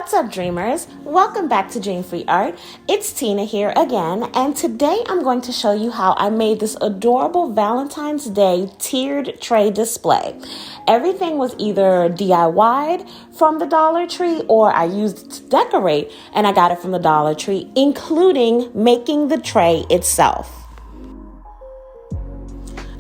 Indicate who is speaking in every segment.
Speaker 1: What's up, dreamers? Welcome back to Dream Free Art. It's Tina here again, and today I'm going to show you how I made this adorable Valentine's Day tiered tray display. Everything was either DIY'd from the Dollar Tree or I used it to decorate, and I got it from the Dollar Tree, including making the tray itself.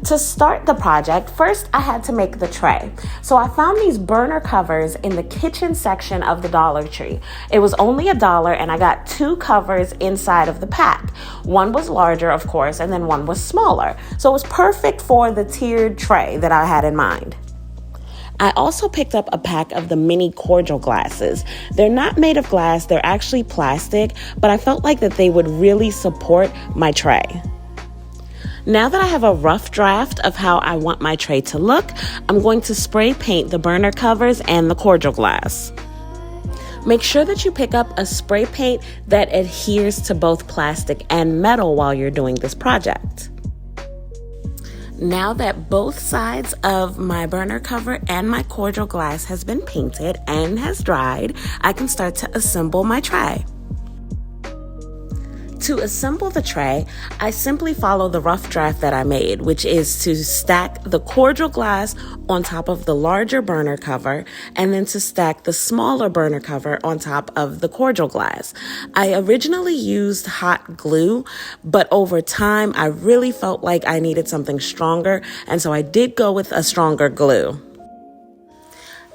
Speaker 1: To start the project, first I had to make the tray. So I found these burner covers in the kitchen section of the Dollar Tree. It was only $1 and I got 2 covers inside of the pack. One was larger, of course, and then one was smaller. So it was perfect for the tiered tray that I had in mind. I also picked up a pack of the mini cordial glasses. They're not made of glass, they're actually plastic, but I felt like that they would really support my tray. Now that I have a rough draft of how I want my tray to look, I'm going to spray paint the burner covers and the cordial glass. Make sure that you pick up a spray paint that adheres to both plastic and metal while you're doing this project. Now that both sides of my burner cover and my cordial glass has been painted and has dried, I can start to assemble my tray. To assemble the tray, I simply follow the rough draft that I made, which is to stack the cordial glass on top of the larger burner cover and then to stack the smaller burner cover on top of the cordial glass. I originally used hot glue, but over time I really felt like I needed something stronger, and so I did go with a stronger glue.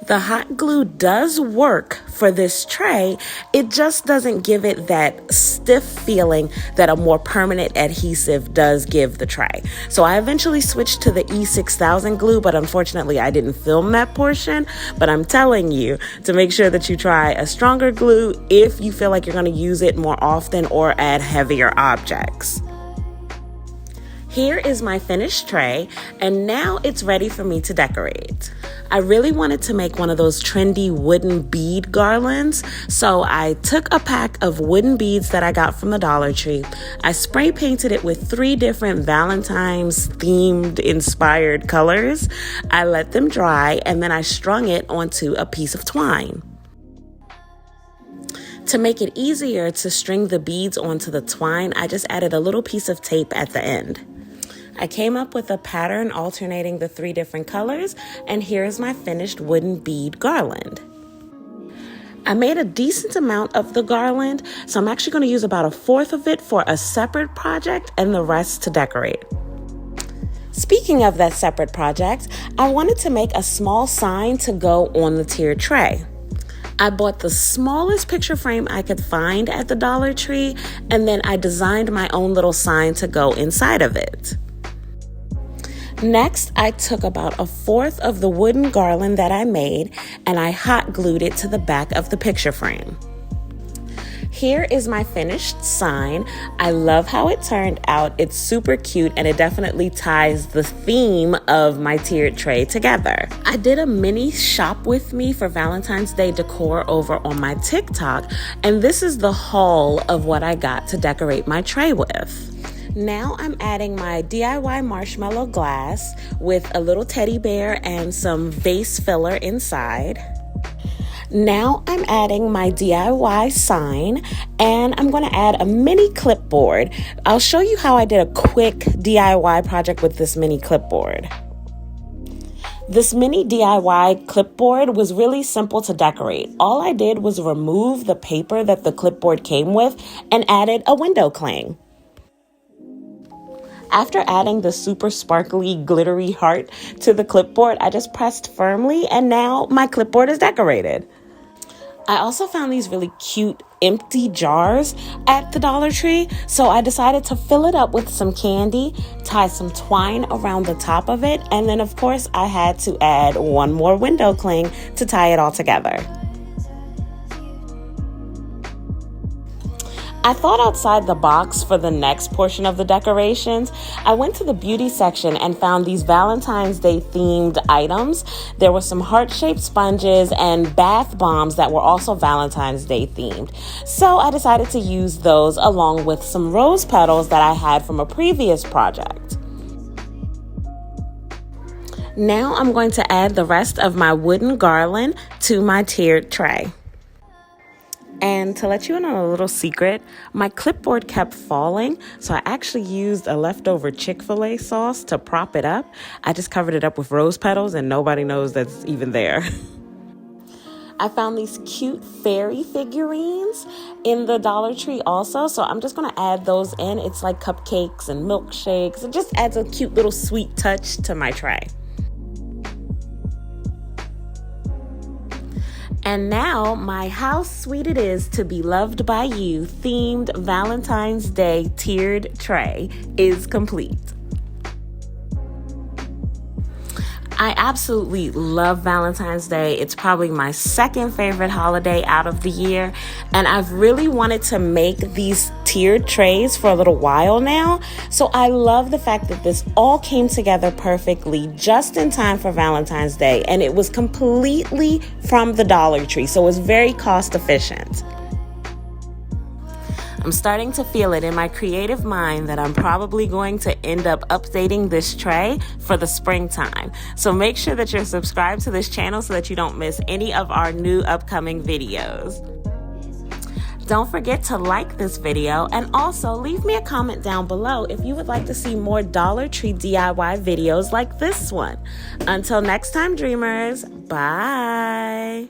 Speaker 1: The hot glue does work for this tray, it just doesn't give it that stiff feeling that a more permanent adhesive does give the tray. So I eventually switched to the E6000 glue, but unfortunately I didn't film that portion. But I'm telling you to make sure that you try a stronger glue if you feel like you're going to use it more often or add heavier objects. Here is my finished tray, and now it's ready for me to decorate. I really wanted to make one of those trendy wooden bead garlands, so I took a pack of wooden beads that I got from the Dollar Tree. I spray painted it with 3 different Valentine's themed inspired colors. I let them dry, and then I strung it onto a piece of twine. To make it easier to string the beads onto the twine, I just added a little piece of tape at the end. I came up with a pattern alternating the 3 different colors, and here's my finished wooden bead garland. I made a decent amount of the garland, so I'm actually going to use about 1/4 of it for a separate project and the rest to decorate. Speaking of that separate project, I wanted to make a small sign to go on the tiered tray. I bought the smallest picture frame I could find at the Dollar Tree, and then I designed my own little sign to go inside of it. Next, I took about 1/4 of the wooden garland that I made and I hot glued it to the back of the picture frame. Here is my finished sign. I love how it turned out. It's super cute and it definitely ties the theme of my tiered tray together. I did a mini shop with me for Valentine's Day decor over on my TikTok, and this is the haul of what I got to decorate my tray with. Now I'm adding my DIY marshmallow glass with a little teddy bear and some vase filler inside. Now I'm adding my DIY sign, and I'm going to add a mini clipboard. I'll show you how I did a quick DIY project with this mini clipboard. This mini DIY clipboard was really simple to decorate. All I did was remove the paper that the clipboard came with and added a window cling. After adding the super sparkly, glittery heart to the clipboard, I just pressed firmly, and now my clipboard is decorated. I also found these really cute empty jars at the Dollar Tree, so I decided to fill it up with some candy, tie some twine around the top of it, and then of course I had to add one more window cling to tie it all together. I thought outside the box for the next portion of the decorations. I went to the beauty section and found these Valentine's Day themed items. There were some heart-shaped sponges and bath bombs that were also Valentine's Day themed. So I decided to use those along with some rose petals that I had from a previous project. Now I'm going to add the rest of my wooden garland to my tiered tray. And to let you in on a little secret, my clipboard kept falling, so I actually used a leftover Chick-fil-A sauce to prop it up. I just covered it up with rose petals and nobody knows that's even there. I found these cute fairy figurines in the Dollar Tree also, so I'm just going to add those in. It's like cupcakes and milkshakes. It just adds a cute little sweet touch to my tray. And now my How Sweet It Is to Be Loved by You themed Valentine's Day tiered tray is complete. I absolutely love Valentine's Day. It's probably my second favorite holiday out of the year. And I've really wanted to make these tiered trays for a little while now. So I love the fact that this all came together perfectly just in time for Valentine's Day. And it was completely from the Dollar Tree. So it was very cost efficient. I'm starting to feel it in my creative mind that I'm probably going to end up updating this tray for the springtime. So make sure that you're subscribed to this channel so that you don't miss any of our new upcoming videos. Don't forget to like this video and also leave me a comment down below if you would like to see more Dollar Tree DIY videos like this one. Until next time, dreamers, bye.